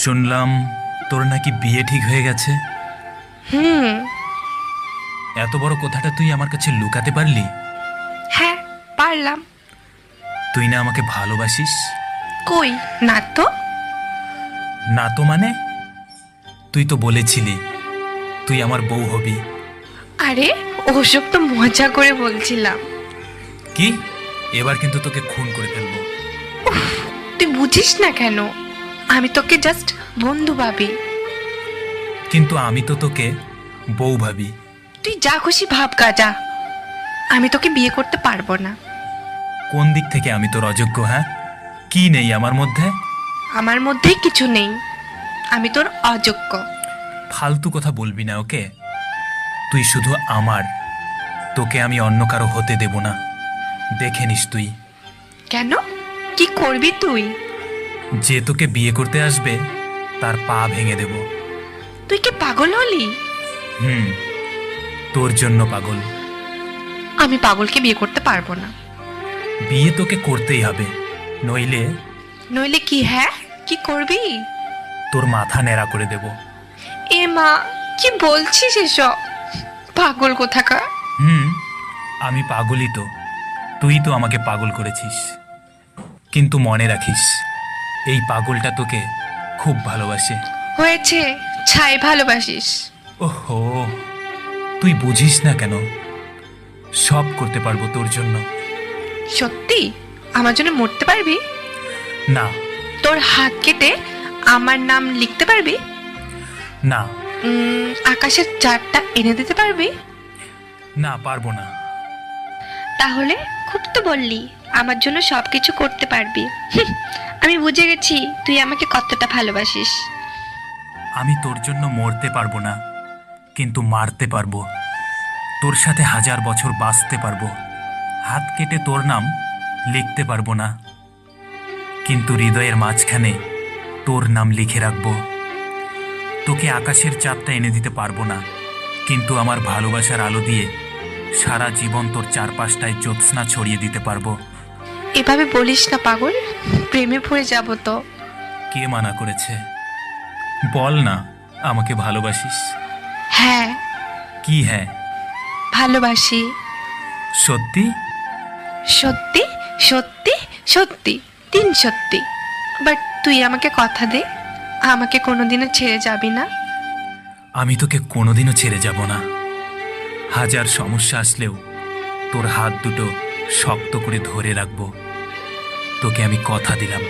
শুনলাম তোর নাকি বিয়ে ঠিক হয়ে গেছে। হুম। এত বড় কথাটা তুই আমার কাছে লুকাতে পারলি? হ্যাঁ, পারলাম। তুই না আমাকে ভালোবাসিস? কই না তো। না তো মানে? তুই তো বলেছিলি তুই আমার বউ হবি। আরে ওসব তো মজা করে বলছিলাম। কি? এবার কিন্তু তোকে খুন করে ফেলবো। তুই বুঝিস না কেন? আমি তোকে জাস্ট বন্ধু ভাবি। কিন্তু আমি তো তোকে বউ ভাবি। তুই যা খুশি ভাব গাজা, আমি তোকে বিয়ে করতে পারবো না। কোন দিক থেকে আমি তোর অযোগ্য? হ্যাঁ, কি নেই আমার মধ্যে? আমার মধ্যেই কিছু নেই, আমি তোর অযোগ্য। ফালতু কথা বলবি না, ওকে? তুই শুধু আমার, তোকে আমি অন্য কারো হতে দেব না। দেখে নিস তুই। কেন? কি করবি তুই? যে তোকে বিয়ে করতে আসবে তার পা ভেঙে দেব। তুই কি পাগল হলি? হুম, তোর জন্য পাগল। আমি পাগলকে বিয়ে করতে পারবো না। বিয়ে তোকে করতেই হবে, নইলে নইলে কি? হ্যাঁ, কি করবি? তোর মাথা ন্যাড়া করে দেব। এ মা, কি বলছিস এসব? পাগল কোথাকার। হুম, আমি পাগলই তো। তুই তো আমাকে পাগল করেছিস। কিন্তু মনে রাখিস, এই পাগলটা তোকে খুব ভালোবাসে। হয়েছে, ছাই ভালোবাসিস। ওহো, তুই বুঝিস না কেন? সব করতে পারবো তোর জন্য। সত্যি আমার জন্য মরতে পারবি? না। তোর হাত কেটে আমার নাম লিখতে পারবি? না। আকাশের চাঁদটা এনে দিতে পারবি? না, পারবো না। তাহলে খুব তো বললি আমার জন্য সবকিছু করতে পারবি। আমি বুঝে গেছি তুই আমাকে কতটা ভালোবাসিস। আমি তোর জন্য মরতে পারবো না, কিন্তু মারতে পারবো। তোর সাথে 1000 বছর বাঁচতে পারবো। হাত কেটে তোর নাম লিখতে পারবো না, কিন্তু হৃদয়ের মাঝখানে তোর নাম লিখে রাখবো। তোকে আকাশের চাঁদটা এনে দিতে পারবো না, কিন্তু আমার ভালোবাসার আলো দিয়ে সারা জীবন তোর চারপাশটায় জ্যোৎস্না ছড়িয়ে দিতে পারবো। এভাবে বলিস না পাগল, প্রেমে পড়ে যাব তো। কে মানা করেছে? বল না, আমাকে ভালোবাসিস? হ্যাঁ, কি হ্যাঁ? ভালোবাসি। সত্যি? সত্যি সত্যি সত্যি, 3 সত্যি। বাট তুই আমাকে কথা দে, আমাকে কোনোদিনও ছেড়ে যাবি না। আমি তোকে কোনোদিনও ছেড়ে যাব না। 1000 সমস্যা আসলেও তোর হাত দুটো শক্ত করে ধরে রাখবো। তোকে আমি কথা দিলাম।